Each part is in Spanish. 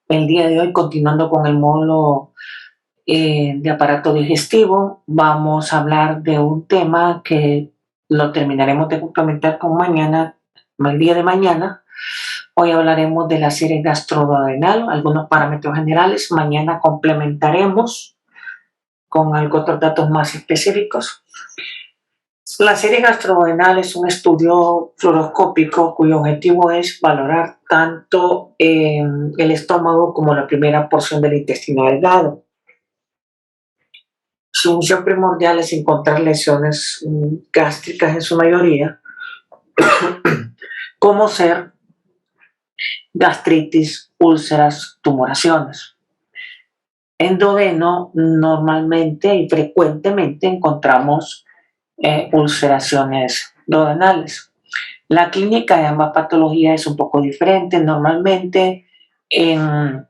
El día de hoy, continuando con el módulo de aparato digestivo, vamos a hablar de un tema que lo terminaremos de complementar con mañana, el día de mañana. Hoy hablaremos de la serie gastroduodenal, algunos parámetros generales. Mañana complementaremos con otros datos más específicos. La serie gastroduodenal es un estudio fluoroscópico cuyo objetivo es valorar tanto el estómago como la primera porción del intestino delgado. Su función primordial es encontrar lesiones gástricas en su mayoría, como ser gastritis, úlceras, tumoraciones. En duodeno normalmente y frecuentemente encontramos ulceraciones duodenales. La clínica de ambas patologías es un poco diferente. Normalmente en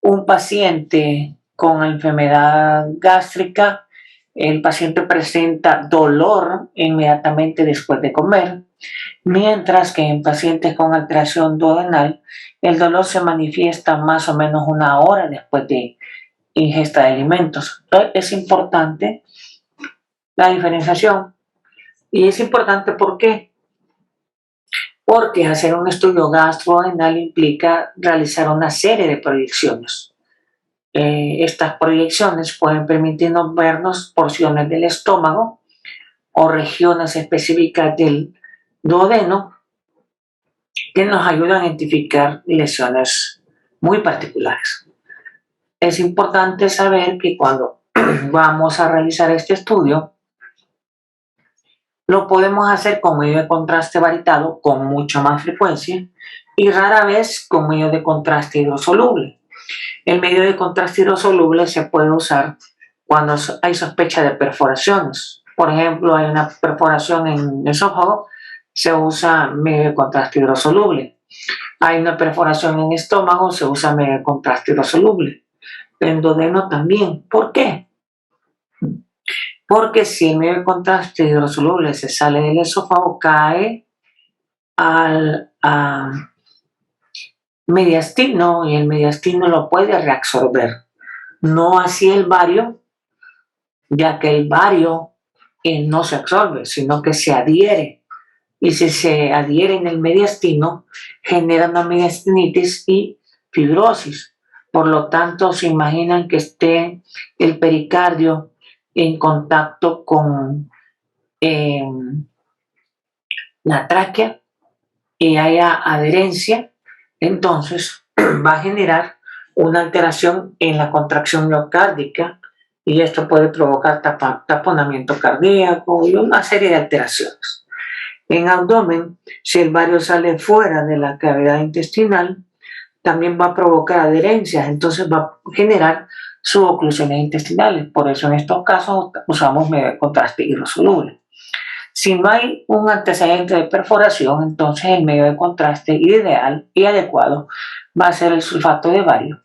un paciente con enfermedad gástrica, el paciente presenta dolor inmediatamente después de comer, mientras que en pacientes con alteración duodenal, el dolor se manifiesta más o menos una hora después de ingesta de alimentos. Entonces, es importante la diferenciación. Y es importante ¿por qué? Porque hacer un estudio gastroduodenal implica realizar una serie de proyecciones. Estas proyecciones pueden permitirnos vernos porciones del estómago o regiones específicas del duodeno que nos ayudan a identificar lesiones muy particulares. Es importante saber que cuando vamos a realizar este estudio, lo podemos hacer con medio de contraste varitado con mucha más frecuencia y rara vez con medio de contraste hidrosoluble. El medio de contraste hidrosoluble se puede usar cuando hay sospecha de perforaciones. Por ejemplo, hay una perforación en el esófago, se usa medio de contraste hidrosoluble. Hay una perforación en el estómago, se usa medio de contraste hidrosoluble. En duodeno también. ¿Por qué? Porque si el medio de contraste hidrosoluble se sale del esófago, cae al mediastino y el mediastino lo puede reabsorber. No así el bario, ya que el bario no se absorbe, sino que se adhiere. Y si se adhiere en el mediastino, genera una mediastinitis y fibrosis. Por lo tanto, se imaginan que esté el pericardio en contacto con la tráquea y haya adherencia, entonces va a generar una alteración en la contracción miocárdica y esto puede provocar taponamiento cardíaco y una serie de alteraciones. En abdomen, si el bario sale fuera de la cavidad intestinal, también va a provocar adherencias, entonces va a generar suboclusiones intestinales. Por eso en estos casos usamos medio de contraste hidrosoluble. Si no hay un antecedente de perforación, entonces el medio de contraste ideal y adecuado va a ser el sulfato de bario.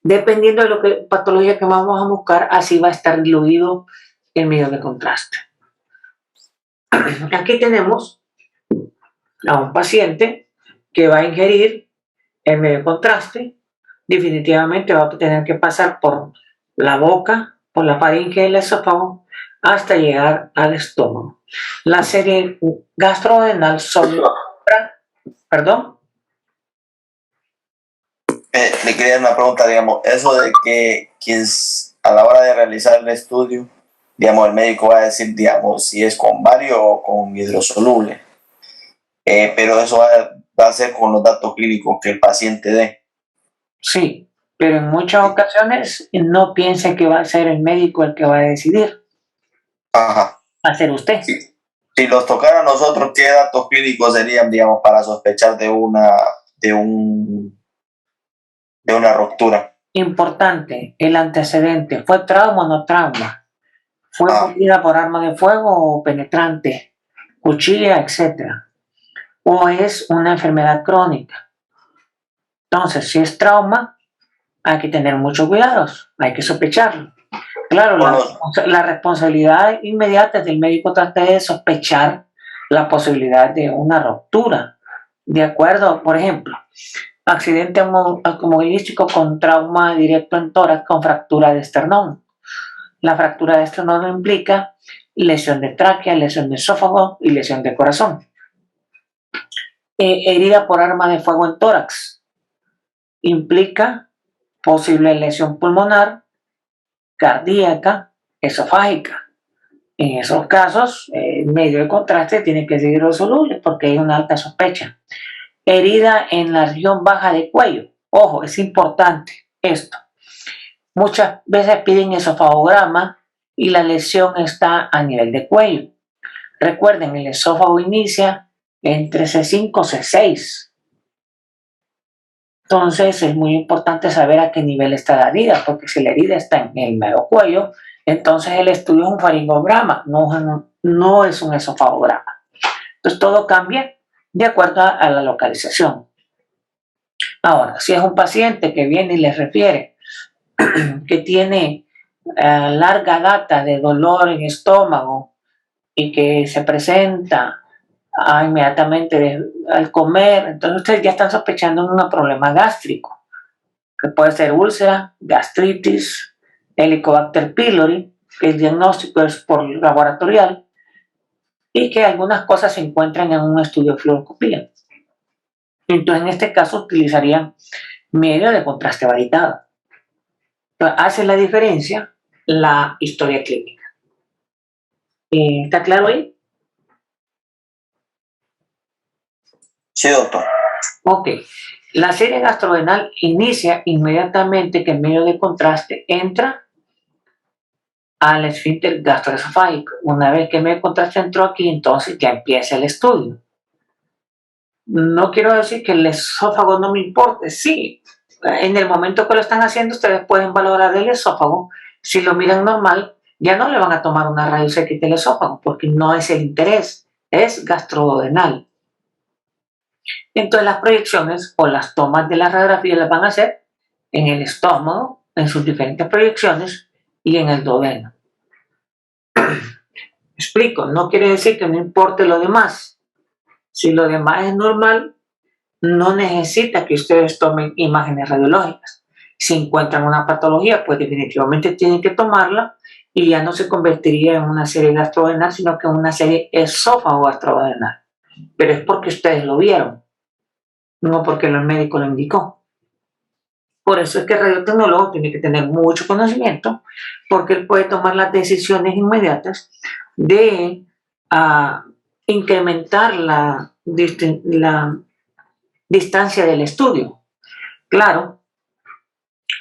Dependiendo de la patología que vamos a buscar, así va a estar diluido el medio de contraste. Aquí tenemos a un paciente que va a ingerir el medio de contraste. Definitivamente va a tener que pasar por la boca, por la faringe del esófago, hasta llegar al estómago. La serie gastroduodenal solo... ¿Perdón? Le quería dar una pregunta, digamos, eso de que a la hora de realizar el estudio, digamos, el médico va a decir, digamos, si es con bario o con hidrosoluble, pero eso va a ser con los datos clínicos que el paciente dé. Sí, pero en muchas ocasiones no piense que va a ser el médico el que va a decidir. Ajá. Va a ser usted. Sí. Si los tocara a nosotros, ¿qué datos clínicos serían, digamos, para sospechar de una ruptura? Importante, el antecedente. ¿Fue trauma o no trauma? ¿Fue morida por arma de fuego o penetrante? Cuchilla, etcétera. ¿O es una enfermedad crónica? Entonces, si es trauma, hay que tener mucho cuidado, hay que sospecharlo. Claro, la responsabilidad inmediata del médico trata de sospechar la posibilidad de una ruptura. De acuerdo, por ejemplo, accidente automovilístico con trauma directo en tórax con fractura de esternón. La fractura de esternón implica lesión de tráquea, lesión de esófago y lesión de corazón. Herida por arma de fuego en tórax implica posible lesión pulmonar, cardíaca, esofágica. En esos casos, el medio de contraste tiene que ser hidrosoluble porque hay una alta sospecha. Herida en la región baja del cuello. Ojo, es importante esto. Muchas veces piden esofagograma y la lesión está a nivel de cuello. Recuerden, el esófago inicia entre C5 y C6. Entonces es muy importante saber a qué nivel está la herida, porque si la herida está en el mero cuello, entonces el estudio es un faringograma, no es un esofagograma. Entonces todo cambia de acuerdo a la localización. Ahora, si es un paciente que viene y les refiere que tiene larga data de dolor en estómago y que se presenta inmediatamente al comer, entonces ustedes ya están sospechando de un problema gástrico, que puede ser úlcera, gastritis, Helicobacter pylori, que el diagnóstico es por laboratorial, y que algunas cosas se encuentran en un estudio de fluoroscopía. Entonces, en este caso, utilizarían medio de contraste varitado. Entonces, hace la diferencia la historia clínica. ¿Está claro ahí? Sí, doctor. Ok. La serie gastrodenal inicia inmediatamente que el medio de contraste entra al esfínter gastroesofágico. Una vez que el medio de contraste entró aquí, entonces ya empieza el estudio. No quiero decir que el esófago no me importe, sí. En el momento que lo están haciendo, ustedes pueden valorar el esófago. Si lo miran normal, ya no le van a tomar una raíz X del esófago, porque no es el interés, es gastrodenal. Entonces las proyecciones o las tomas de la radiografía las van a hacer en el estómago, en sus diferentes proyecciones y en el duodeno. Explico, no quiere decir que no importe lo demás. Si lo demás es normal, no necesita que ustedes tomen imágenes radiológicas. Si encuentran una patología, pues definitivamente tienen que tomarla y ya no se convertiría en una serie gastrodenal, sino que en una serie esófago-gastrodenal. Pero es porque ustedes lo vieron, no porque el médico lo indicó. Por eso es que el radiotecnólogo tiene que tener mucho conocimiento, porque él puede tomar las decisiones inmediatas de incrementar la distancia del estudio. Claro,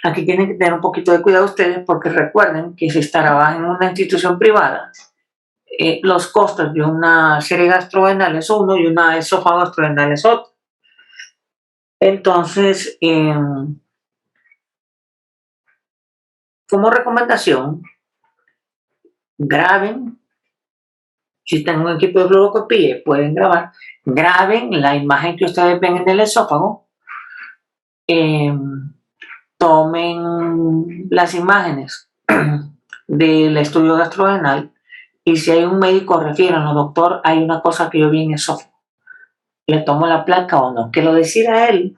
aquí tienen que tener un poquito de cuidado ustedes, porque recuerden que si trabajan en una institución privada, los costos de una serie gastrodenal es uno y una esófago gastrodenal es otro. Entonces, como recomendación, graben, si están en un equipo de fluoroscopía, pueden graben la imagen que ustedes ven en el esófago, tomen las imágenes del estudio gastrodenal y si hay un médico, refieran, doctor, hay una cosa que yo vi en esófago, le tomo la placa o no, que lo decida él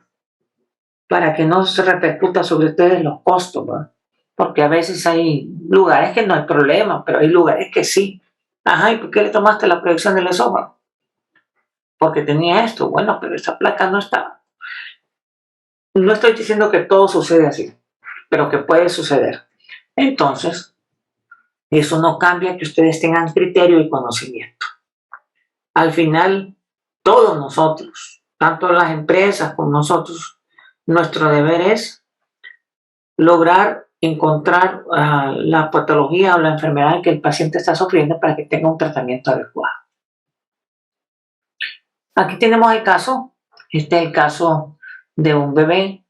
para que no se repercuta sobre ustedes los costos, ¿verdad? Porque a veces hay lugares que no hay problema, pero hay lugares que sí. Ajá, ¿y por qué le tomaste la proyección del esófago? Porque tenía esto. Bueno, pero esa placa no estaba. No estoy diciendo que todo sucede así, pero que puede suceder. Entonces, eso no cambia que ustedes tengan criterio y conocimiento. Al final, todos nosotros, tanto las empresas como nosotros, nuestro deber es lograr encontrar la patología o la enfermedad que el paciente está sufriendo para que tenga un tratamiento adecuado. Aquí tenemos el caso, este es el caso de un bebé,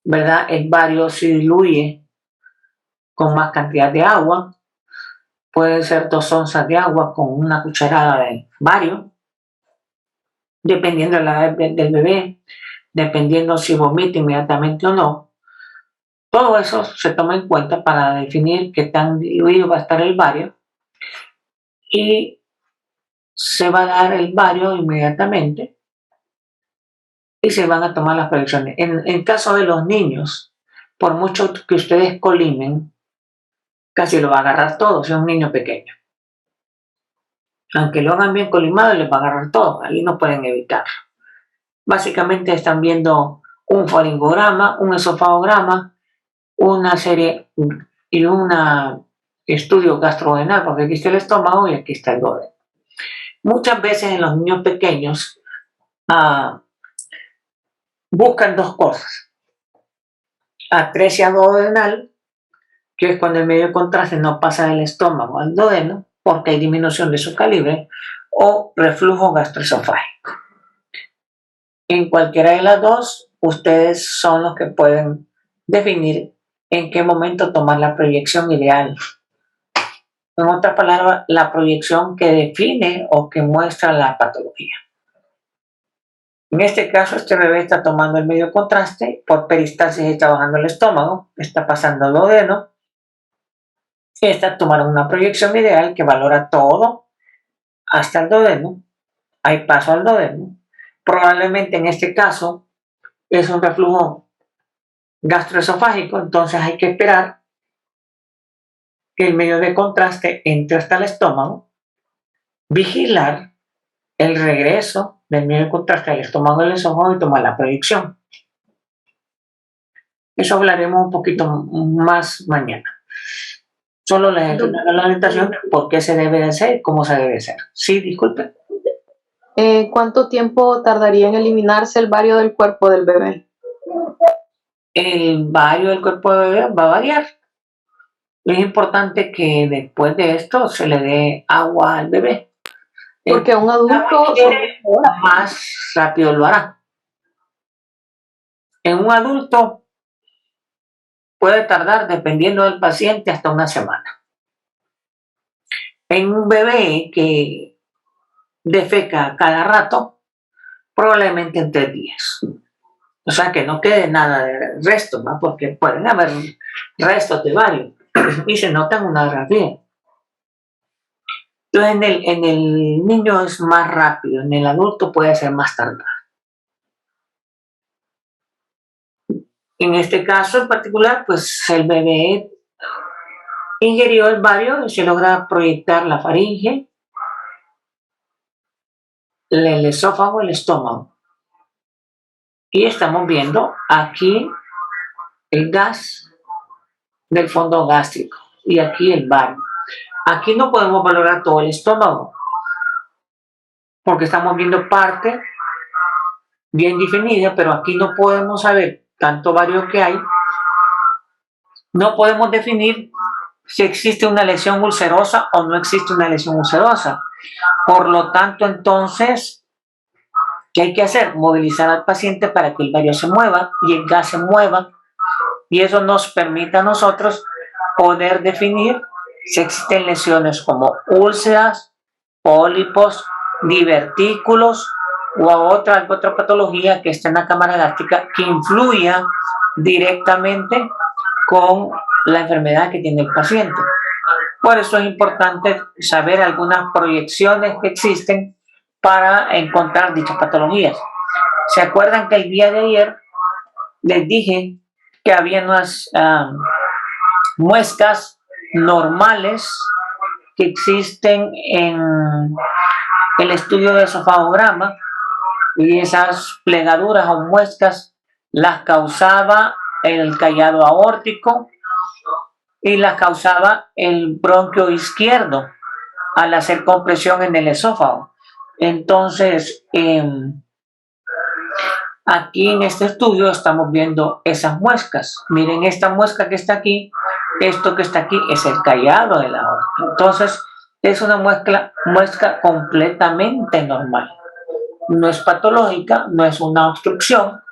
¿verdad? El bario se diluye con más cantidad de agua, puede ser 2 onzas de agua con una cucharada de bario, dependiendo de la edad del bebé, dependiendo si vomita inmediatamente o no. Todo eso se toma en cuenta para definir qué tan diluido va a estar el bario y se va a dar el bario inmediatamente y se van a tomar las proyecciones. En caso de los niños, por mucho que ustedes colimen, casi lo va a agarrar todo si es un niño pequeño. Aunque lo hagan bien colimado, les va a agarrar todo, ahí no pueden evitar. Básicamente están viendo un faringograma, un esofagograma, una serie y un estudio gastrodenal, porque aquí está el estómago y aquí está el duodeno. Muchas veces en los niños pequeños buscan dos cosas: atresia duodenal, que es cuando el medio de contraste no pasa del estómago al duodeno porque hay disminución de su calibre, o reflujo gastroesofágico. En cualquiera de las dos, ustedes son los que pueden definir en qué momento tomar la proyección ideal. En otras palabras, la proyección que define o que muestra la patología. En este caso, este bebé está tomando el medio contraste, por peristalsis está bajando el estómago, está pasando el duodeno, y está tomando una proyección ideal que valora todo hasta el duodeno. Hay paso al duodeno. Probablemente en este caso es un reflujo gastroesofágico, entonces hay que esperar que el medio de contraste entre hasta el estómago, vigilar el regreso del medio de contraste al estómago y el esófago y tomar la proyección. Eso hablaremos un poquito más mañana. Solo les doy la orientación de por qué se debe de hacer y cómo se debe hacer. Sí, disculpe. ¿Cuánto tiempo tardaría en eliminarse el bario del cuerpo del bebé? El bario del cuerpo del bebé va a variar. Es importante que después de esto se le dé agua al bebé. Porque a un adulto más rápido lo hará. En un adulto puede tardar, dependiendo del paciente, hasta una semana. En un bebé que defeca cada rato, probablemente en 3 días. O sea, que no quede nada de resto, ¿no? Porque pueden haber restos de varios y se notan una rapidez. Entonces, en el niño es más rápido, en el adulto puede ser más tardado. En este caso en particular, pues el bebé ingirió el bario y se logra proyectar la faringe, el esófago, el estómago. Y estamos viendo aquí el gas del fondo gástrico y aquí el bario. Aquí no podemos valorar todo el estómago porque estamos viendo parte bien definida, pero aquí no podemos saber tanto bario que hay. No podemos definir si existe una lesión ulcerosa o no existe una lesión ulcerosa. Por lo tanto, entonces, ¿qué hay que hacer? Movilizar al paciente para que el bario se mueva y el gas se mueva, y eso nos permite a nosotros poder definir si existen lesiones como úlceras, pólipos, divertículos o otra patología que esté en la cámara gástrica que influya directamente con la enfermedad que tiene el paciente. Por eso es importante saber algunas proyecciones que existen para encontrar dichas patologías. ¿Se acuerdan que el día de ayer les dije que había unas muescas normales que existen en el estudio de esofagograma, y esas plegaduras o muescas las causaba el callado aórtico y las causaba el bronquio izquierdo al hacer compresión en el esófago? Entonces, aquí en este estudio estamos viendo esas muescas. Miren, esta muesca que está aquí, esto que está aquí es el callado de la aorta. Entonces, es una muesca completamente normal. No es patológica, no es una obstrucción.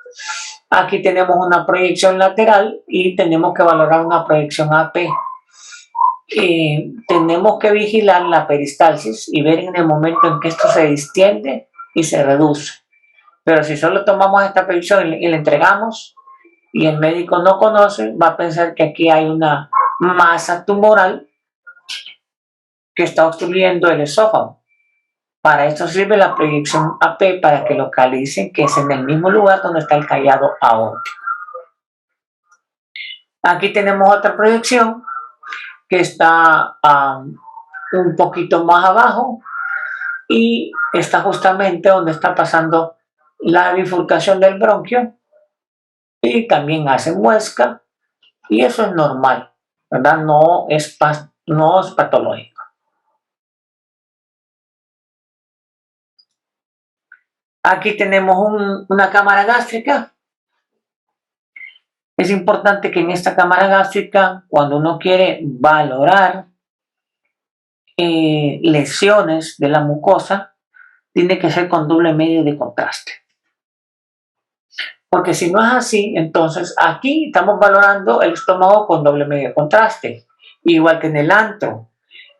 Aquí tenemos una proyección lateral y tenemos que valorar una proyección AP. Tenemos que vigilar la peristalsis y ver en el momento en que esto se distiende y se reduce. Pero si solo tomamos esta proyección y la entregamos y el médico no conoce, va a pensar que aquí hay una masa tumoral que está obstruyendo el esófago. Para esto sirve la proyección AP para que localicen que es en el mismo lugar donde está el callado aórtico. Aquí tenemos otra proyección que está un poquito más abajo y está justamente donde está pasando la bifurcación del bronquio y también hace muesca y eso es normal, ¿verdad? No es patológico. Aquí tenemos una cámara gástrica. Es importante que en esta cámara gástrica, cuando uno quiere valorar lesiones de la mucosa, tiene que ser con doble medio de contraste. Porque si no es así, entonces aquí estamos valorando el estómago con doble medio de contraste, igual que en el antro,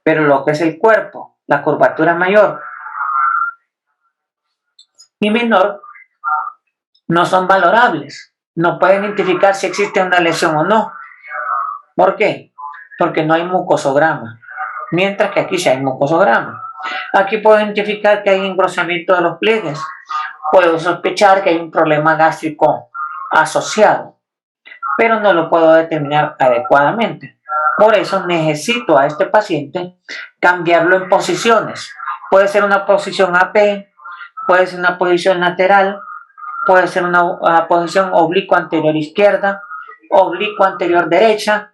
pero lo que es el cuerpo, la curvatura mayor y menor, no son valorables. No pueden identificar si existe una lesión o no. ¿Por qué? Porque no hay mucosograma, mientras que aquí sí hay mucosograma. Aquí puedo identificar que hay engrosamiento de los pliegues. Puedo sospechar que hay un problema gástrico asociado, pero no lo puedo determinar adecuadamente. Por eso necesito a este paciente cambiarlo en posiciones. Puede ser una posición AP, puede ser una posición lateral, puede ser una posición oblicua anterior izquierda, oblicua anterior derecha,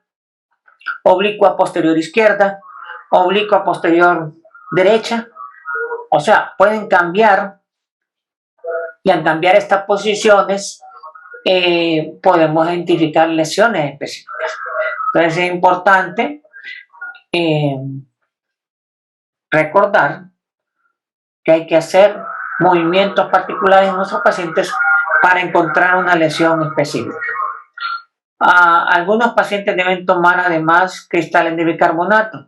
oblicua posterior izquierda, oblicua posterior derecha. O sea, pueden cambiar y al cambiar estas posiciones podemos identificar lesiones específicas. Entonces es importante recordar que hay que hacer movimientos particulares en nuestros pacientes para encontrar una lesión específica. Algunos pacientes deben tomar además cristales de bicarbonato.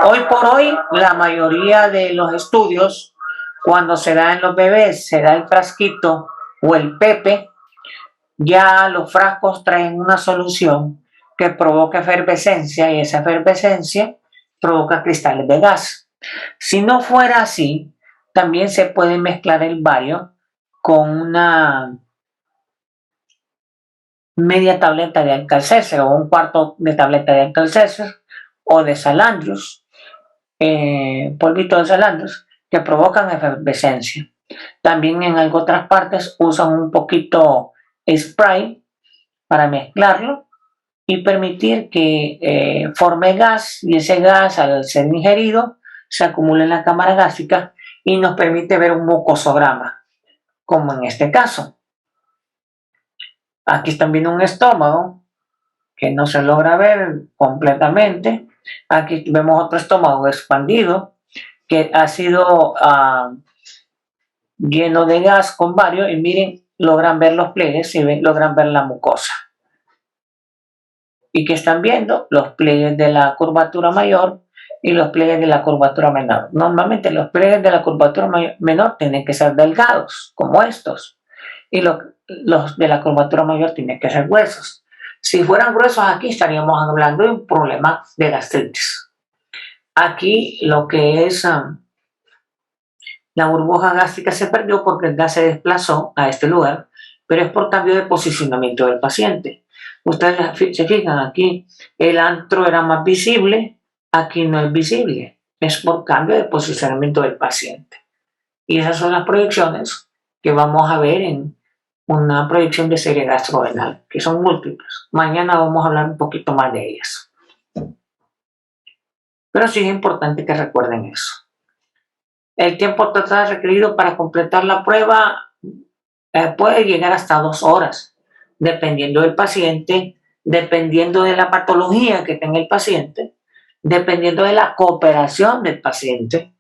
Hoy por hoy, la mayoría de los estudios, cuando se da en los bebés, se da el frasquito o el pepe, ya los frascos traen una solución que provoca efervescencia y esa efervescencia provoca cristales de gas. Si no fuera así, también se puede mezclar el bario con una media tableta de Alka-Seltzer o un cuarto de tableta de Alka-Seltzer o de Salandrius, polvito de Salandrius, que provocan efervescencia. También en otras partes usan un poquito spray para mezclarlo y permitir que forme gas y ese gas al ser ingerido se acumula en la cámara gástrica y nos permite ver un mucosograma, como en este caso. Aquí están viendo un estómago que no se logra ver completamente. Aquí vemos otro estómago expandido que ha sido lleno de gas con bario y miren, logran ver los pliegues y logran ver la mucosa. ¿Y que están viendo? Los pliegues de la curvatura mayor y los pliegues de la curvatura menor. Normalmente los pliegues de la curvatura menor tienen que ser delgados, como estos, y los de la curvatura mayor tienen que ser gruesos. Si fueran gruesos aquí estaríamos hablando de un problema de gastritis. Aquí lo que es la burbuja gástrica se perdió porque el gas se desplazó a este lugar, pero es por cambio de posicionamiento del paciente. Ustedes se fijan aquí, el antro era más visible, aquí no es visible, es por cambio de posicionamiento del paciente. Y esas son las proyecciones que vamos a ver en una proyección de serie gastrorenal, que son múltiples. Mañana vamos a hablar un poquito más de ellas. Pero sí es importante que recuerden eso. El tiempo total requerido para completar la prueba puede llegar hasta 2 horas, dependiendo del paciente, dependiendo de la patología que tenga el paciente, dependiendo de la cooperación del paciente.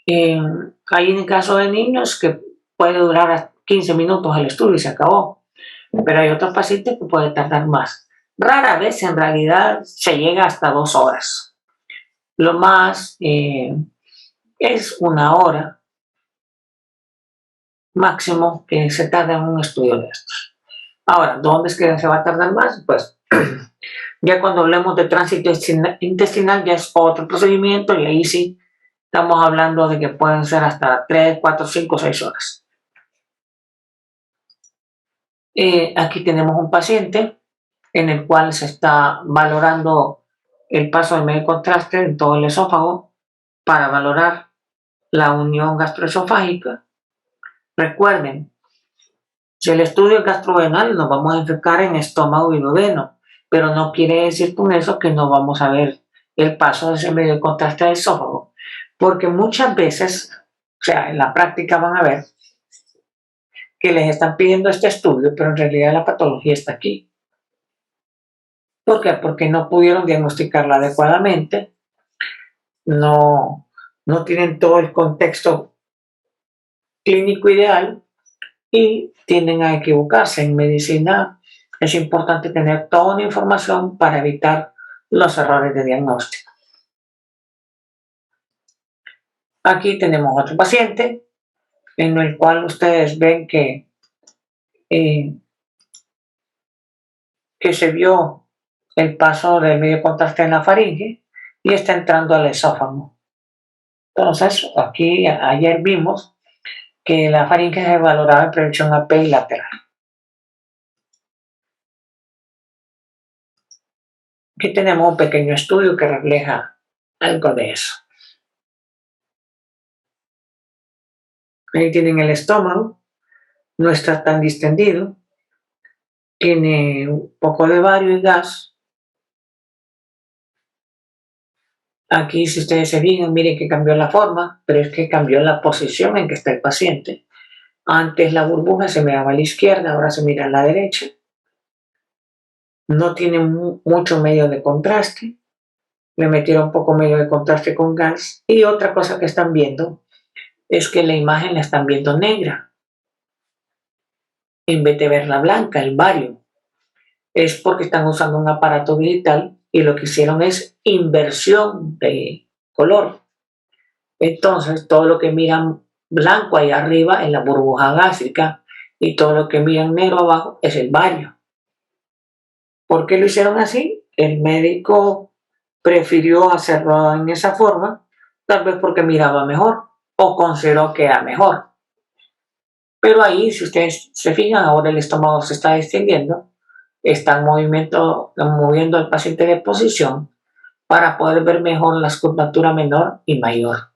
Hay en el caso de niños que puede durar 15 minutos el estudio y se acabó, pero hay otros pacientes que pueden tardar más. Rara vez en realidad se llega hasta 2 horas. Lo más es 1 hora máximo que se tarda en un estudio de estos. Ahora, ¿dónde es que se va a tardar más? Pues ya cuando hablemos de tránsito intestinal ya es otro procedimiento y ahí sí Estamos hablando de que pueden ser hasta 3, 4, 5, 6 horas. Aquí tenemos un paciente en el cual se está valorando el paso del medio contraste en todo el esófago para valorar la unión gastroesofágica. Recuerden, si el estudio es gastrodenal, nos vamos a enfocar en estómago y duodeno, pero no quiere decir con eso que no vamos a ver el paso de ese medio contraste del esófago, porque muchas veces, o sea, en la práctica van a ver que les están pidiendo este estudio, pero en realidad la patología está aquí. ¿Por qué? Porque no pudieron diagnosticarla adecuadamente, no tienen todo el contexto clínico ideal y tienden a equivocarse. En medicina es importante tener toda una información para evitar los errores de diagnóstico. Aquí tenemos otro paciente en el cual ustedes ven que se vio el paso del medio contraste en la faringe y está entrando al esófago. Entonces, aquí ayer vimos que la faringe se valoraba en proyección AP y lateral. Aquí tenemos un pequeño estudio que refleja algo de eso. Ahí tienen el estómago, no está tan distendido, tiene un poco de bario y gas. Aquí, si ustedes se fijan, miren que cambió la forma, pero es que cambió la posición en que está el paciente. Antes la burbuja se miraba a la izquierda, ahora se mira a la derecha. No tiene mucho medio de contraste. Le metieron un poco medio de contraste con gas. Y otra cosa que están viendo es que la imagen la están viendo negra en vez de verla blanca, el bario. Es porque están usando un aparato digital y lo que hicieron es inversión de color. Entonces, todo lo que miran blanco ahí arriba es la burbuja gástrica y todo lo que miran negro abajo es el bario. ¿Por qué lo hicieron así? El médico prefirió hacerlo en esa forma, tal vez porque miraba mejor o consideró que era mejor. Pero ahí, si ustedes se fijan, ahora el estómago se está extendiendo, están moviendo al paciente de posición para poder ver mejor la curvatura menor y mayor.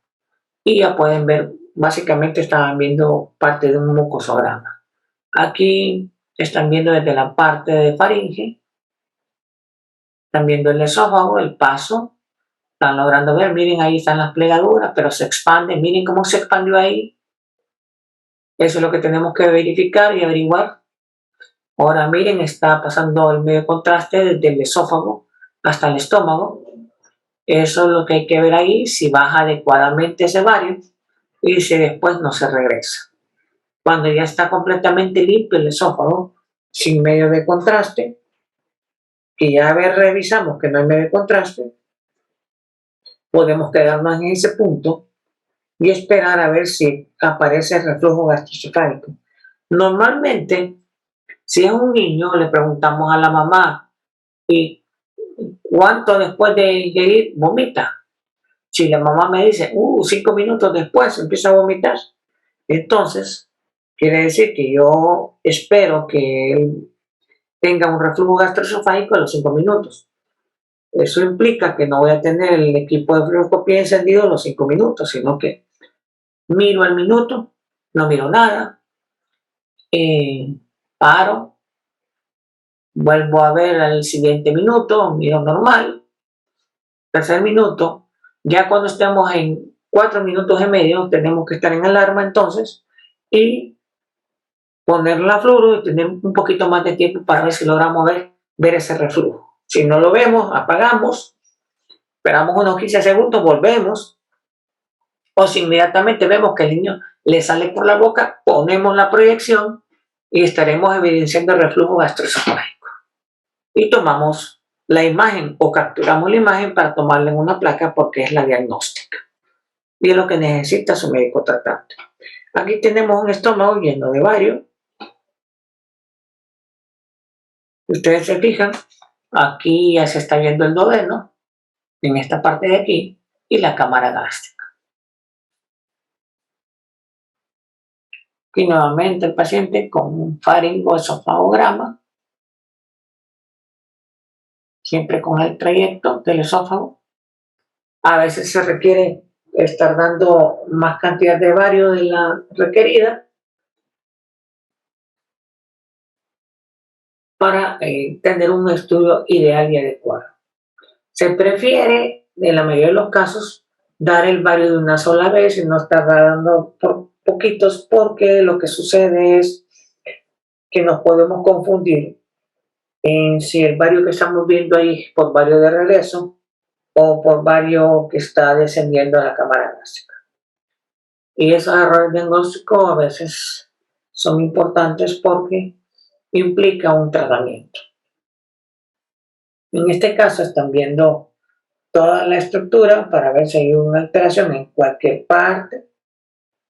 Y ya pueden ver, básicamente estaban viendo parte de un mucosograma. Aquí están viendo desde la parte de faringe, están viendo el esófago, el paso, están logrando ver, miren ahí están las plegaduras, pero se expanden, miren cómo se expandió ahí. Eso es lo que tenemos que verificar y averiguar. Ahora miren, está pasando el medio contraste desde el esófago hasta el estómago. Eso es lo que hay que ver ahí, si baja adecuadamente ese bario y si después no se regresa. Cuando ya está completamente limpio el esófago, sin medio de contraste, y ya revisamos que no hay medio de contraste, podemos quedarnos en ese punto y esperar a ver si aparece el reflujo gastroesofágico. Normalmente, si es un niño, le preguntamos a la mamá, ¿y cuánto después de ingerir vomita? Si la mamá me dice, 5 minutos después empieza a vomitar, entonces quiere decir que yo espero que él tenga un reflujo gastroesofágico a los 5 minutos. Eso implica que no voy a tener el equipo de fluoroscopía encendido a los 5 minutos, sino que miro al minuto, no miro nada, paro, vuelvo a ver al siguiente minuto, miro normal, tercer minuto, ya cuando estemos en 4 minutos y medio tenemos que estar en alarma entonces y poner la fluoro y tener un poquito más de tiempo para ver si logramos ver ese reflujo. Si no lo vemos, apagamos, esperamos unos 15 segundos, volvemos, o si inmediatamente vemos que el niño le sale por la boca, ponemos la proyección y estaremos evidenciando el reflujo gastroesofágico. Y tomamos la imagen o capturamos la imagen para tomarla en una placa porque es la diagnóstica. Y es lo que necesita su médico tratante. Aquí tenemos un estómago lleno de bario. Ustedes se fijan, aquí ya se está viendo el duodeno, en esta parte de aquí, y la cámara gástrica. Y nuevamente el paciente con un faringoesofagograma, siempre con el trayecto del esófago. A veces se requiere estar dando más cantidad de bario de la requerida para tener un estudio ideal y adecuado. Se prefiere, en la mayoría de los casos, dar el bario de una sola vez y no estar dando por poquitos, porque lo que sucede es que nos podemos confundir en si el bario que estamos viendo ahí es por bario de regreso o por bario que está descendiendo a la cámara gástrica. Y esos errores diagnósticos a veces son importantes porque implica un tratamiento. En este caso están viendo toda la estructura para ver si hay una alteración en cualquier parte,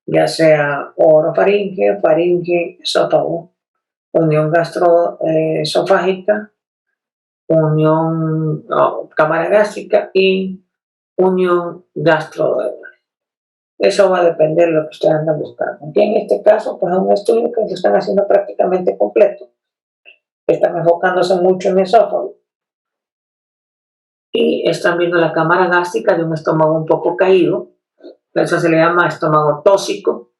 ya sea orofaringe, faringe, esófago, unión gastroesofágica, unión cámara gástrica y unión gastroduodenal. Eso va a depender de lo que ustedes andan buscando. Aquí en este caso, pues es un estudio que se están haciendo prácticamente completo. Están enfocándose mucho en el esófago. Y están viendo la cámara gástrica de un estómago un poco caído. Eso se le llama estómago tóxico.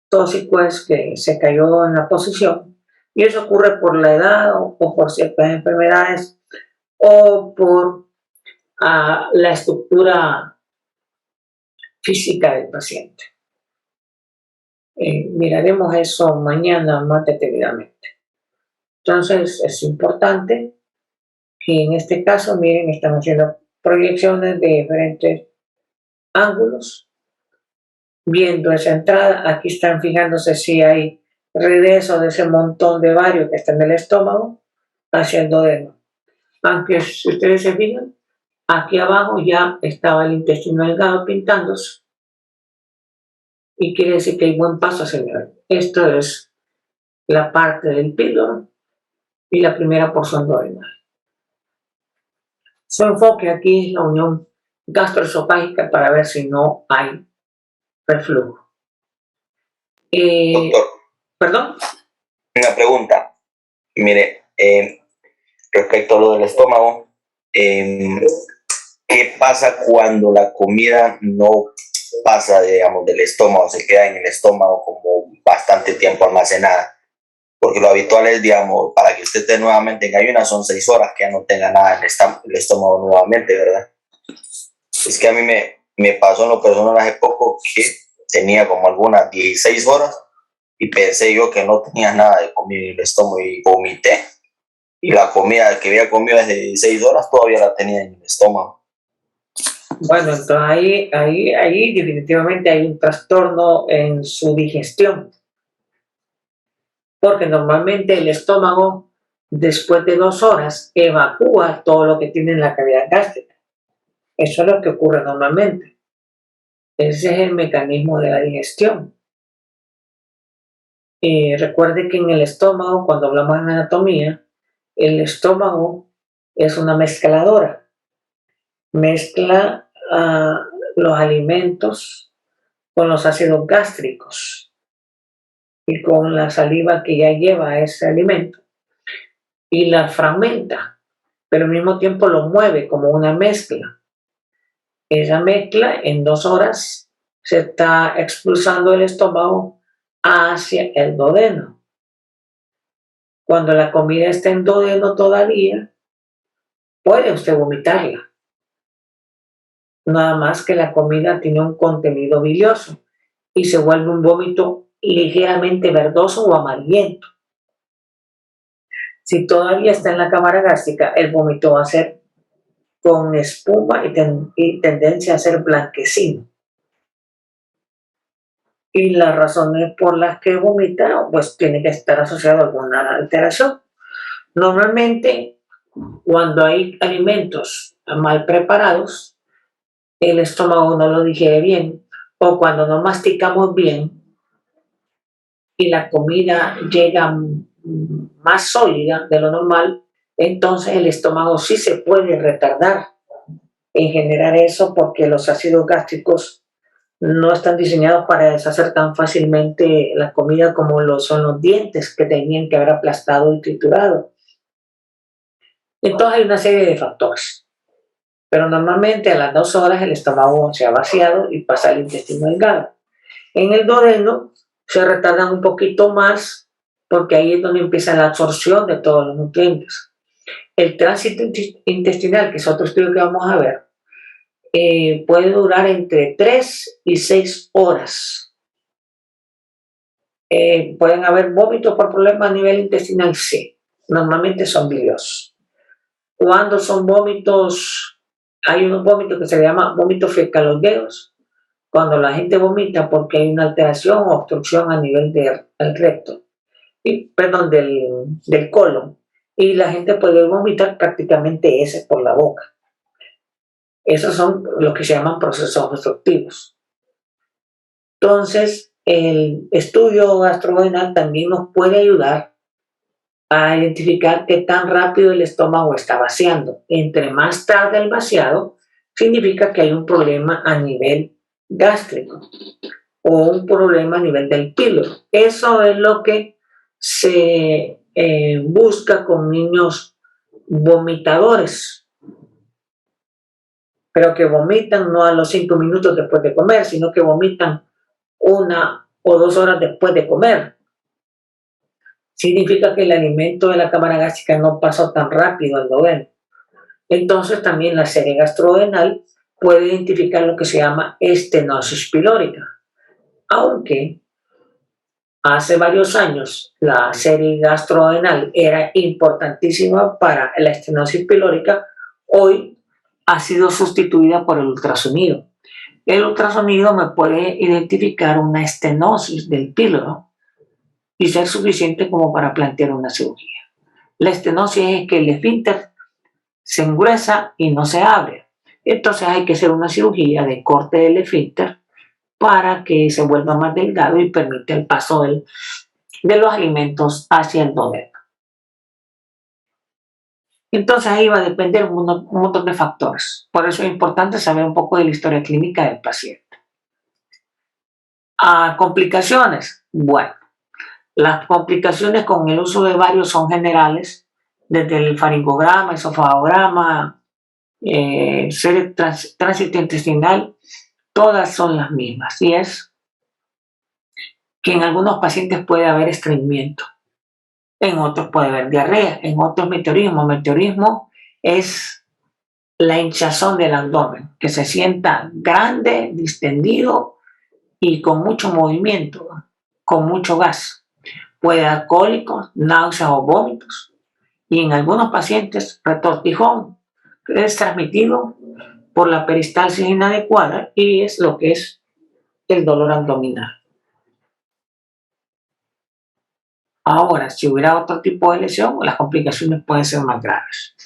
Tóxico es que se cayó en la posición. Y eso ocurre por la edad o por ciertas enfermedades o por la estructura física del paciente. Miraremos eso mañana más detenidamente. Entonces es importante que en este caso, miren, están haciendo proyecciones de diferentes ángulos, viendo esa entrada. Aquí están fijándose si hay regreso de ese montón de bario que está en el estómago hacia el duodeno. Aunque si ustedes se fijan, aquí abajo ya estaba el intestino delgado pintándose y quiere decir que hay buen paso hacia el duodeno. Esto es la parte del píloro y la primera porción duodenal. Su enfoque aquí es la unión gastroesofágica para ver si no hay reflujo. Doctor, ¿Perdón? una pregunta. Mire, respecto a lo del estómago, ¿qué pasa cuando la comida no pasa, digamos, del estómago, se queda en el estómago como bastante tiempo almacenada? Porque lo habitual es, digamos, para que usted esté nuevamente en ayunas son 6 horas que ya no tenga nada en el estómago nuevamente, ¿verdad? Es que a mí me pasó en lo personal hace poco que tenía como algunas 16 horas y pensé yo que no tenía nada de comida en el estómago y vomité. Y la comida que había comido desde 16 horas todavía la tenía en el estómago. Bueno, entonces ahí definitivamente hay un trastorno en su digestión. Porque normalmente el estómago, después de 2 horas, evacúa todo lo que tiene en la cavidad gástrica. Eso es lo que ocurre normalmente. Ese es el mecanismo de la digestión. Recuerde que en el estómago, cuando hablamos de anatomía, el estómago es una mezcladora. Mezcla los alimentos con los ácidos gástricos y con la saliva que ya lleva ese alimento y la fragmenta, pero al mismo tiempo lo mueve como una mezcla. Esa mezcla en 2 horas se está expulsando del estómago hacia el duodeno. Cuando la comida está en duodeno todavía, puede usted vomitarla. Nada más que la comida tiene un contenido bilioso y se vuelve un vómito ligeramente verdoso o amarillento. Si todavía está en la cámara gástrica, el vómito va a ser con espuma y tendencia a ser blanquecino. Y las razones por las que vomita, pues tiene que estar asociado a alguna alteración. Normalmente, cuando hay alimentos mal preparados, el estómago no lo digiere bien, o cuando no masticamos bien y la comida llega más sólida de lo normal, entonces el estómago sí se puede retardar en generar eso porque los ácidos gástricos no están diseñados para deshacer tan fácilmente la comida como lo son los dientes que tenían que haber aplastado y triturado. Entonces hay una serie de factores. Pero normalmente a las 2 horas el estómago se ha vaciado y pasa al intestino delgado. En el duodeno se retardan un poquito más porque ahí es donde empieza la absorción de todos los nutrientes. El tránsito intestinal, que es otro estudio que vamos a ver, puede durar entre 3 y 6 horas. ¿Pueden haber vómitos por problemas a nivel intestinal? Sí, normalmente son biliosos. Cuando son vómitos, hay unos vómitos que se llaman vómitos fecaloideos, cuando la gente vomita porque hay una alteración o obstrucción a nivel del recto, del colon, y la gente puede vomitar prácticamente heces por la boca. Esos son los que se llaman procesos obstructivos. Entonces, el estudio gastrodental también nos puede ayudar a identificar qué tan rápido el estómago está vaciando. Entre más tarde el vaciado, significa que hay un problema a nivel gástrico o un problema a nivel del píloro. Eso es lo que se busca con niños vomitadores, pero que vomitan no a los 5 minutos después de comer, sino que vomitan 1 o 2 horas después de comer. Significa que el alimento de la cámara gástrica no pasó tan rápido al duodeno. Entonces también la serie gastrodenal puede identificar lo que se llama estenosis pilórica. Aunque hace varios años la serie gastrodenal era importantísima para la estenosis pilórica, hoy ha sido sustituida por el ultrasonido. El ultrasonido me puede identificar una estenosis del píloro y ser suficiente como para plantear una cirugía. La estenosis es que el esfínter se engruesa y no se abre. Entonces hay que hacer una cirugía de corte del esfínter para que se vuelva más delgado y permite el paso de los alimentos hacia el duodeno. Entonces ahí va a depender un montón de factores. Por eso es importante saber un poco de la historia clínica del paciente. Complicaciones. Bueno, las complicaciones con el uso de varios son generales, desde el faringograma, esofagograma, tránsito intestinal, todas son las mismas. Y es que en algunos pacientes puede haber estreñimiento, en otros puede haber diarrea, en otros meteorismo. Meteorismo es la hinchazón del abdomen, que se sienta grande, distendido y con mucho movimiento, con mucho gas. Puede dar cólicos, náuseas o vómitos. Y en algunos pacientes, retortijón, que es transmitido por la peristalsis inadecuada y es lo que es el dolor abdominal. Ahora, si hubiera otro tipo de lesión, las complicaciones pueden ser más graves.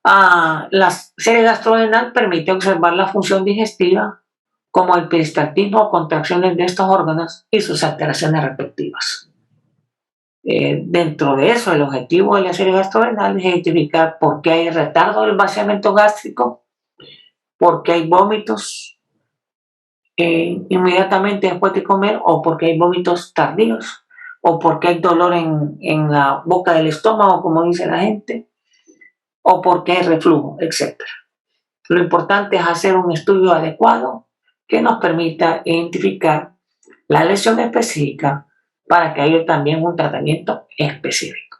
La serie gastrodental permite observar la función digestiva, como el peristaltismo o contracciones de estos órganos y sus alteraciones respectivas. Dentro de eso, el objetivo de la serie gastrodental es identificar por qué hay retardo del vaciamiento gástrico, por qué hay vómitos inmediatamente después de comer, o porque hay vómitos tardíos, o porque hay dolor en la boca del estómago, como dice la gente, o porque hay reflujo, etc. Lo importante es hacer un estudio adecuado que nos permita identificar la lesión específica para que haya también un tratamiento específico.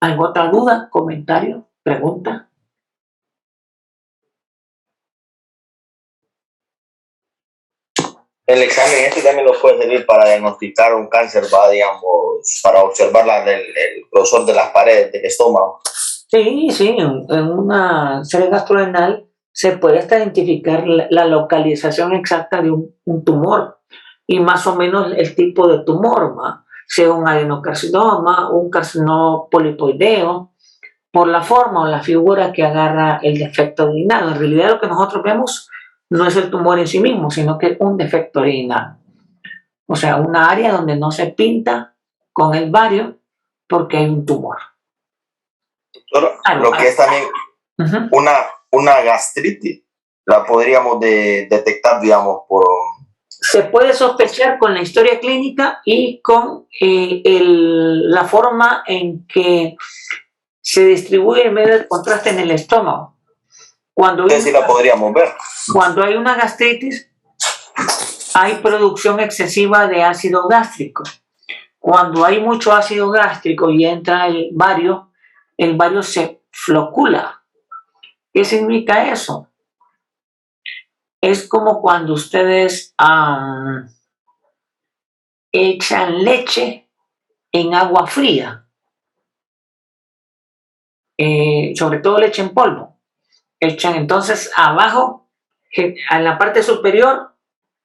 ¿Alguna otra duda, comentario, pregunta? El examen también nos puede servir para diagnosticar un cáncer, digamos, para observar el grosor de las paredes del estómago. Sí, en una serie gastrodental se puede hasta identificar la localización exacta de un tumor y más o menos el tipo de tumor, sea un adenocarcinoma, un carcinoma polipoideo, por la forma o la figura que agarra el defecto urinario. En realidad lo que nosotros vemos no es el tumor en sí mismo, sino que es un defecto urinario. O sea, una área donde no se pinta con el bario porque hay un tumor. Doctor, lo que es también una gastritis la podríamos detectar, digamos, por... Se puede sospechar con la historia clínica y con la forma en que se distribuye el medio de contraste en el estómago. Cuando sí la podríamos ver. Cuando hay una gastritis, hay producción excesiva de ácido gástrico. Cuando hay mucho ácido gástrico y entra el bario se flocula. ¿Qué significa eso? Es como cuando ustedes echan leche en agua fría, sobre todo leche en polvo. Echan entonces abajo, a la parte superior,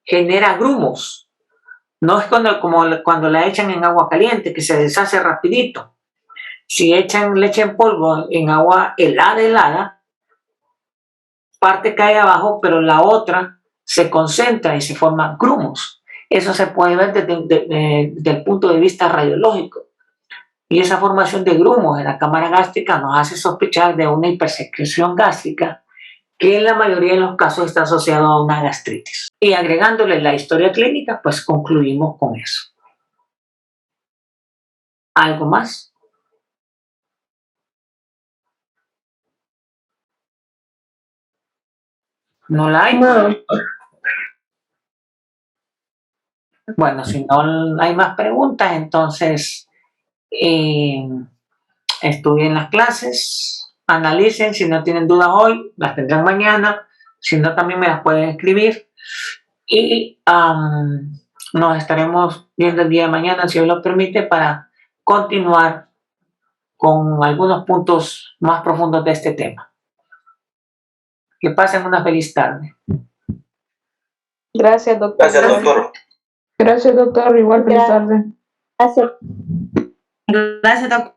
genera grumos. No es como cuando la echan en agua caliente, que se deshace rapidito. Si echan leche en polvo en agua helada, parte cae abajo, pero la otra se concentra y se forman grumos. Eso se puede ver desde el punto de vista radiológico. Y esa formación de grumos en la cámara gástrica nos hace sospechar de una hipersecreción gástrica que en la mayoría de los casos está asociado a una gastritis. Y agregándole la historia clínica, pues concluimos con eso. ¿Algo más? ¿No la hay? No. Bueno, si no hay más preguntas, entonces estudien las clases, analicen, si no tienen dudas hoy, las tendrán mañana, si no también me las pueden escribir y nos estaremos viendo el día de mañana, si Dios lo permite, para continuar con algunos puntos más profundos de este tema. Que pasen una feliz tarde. Gracias, doctor. Gracias, doctor. Gracias, doctor. Igual feliz tarde. Gracias. Gracias, doctor.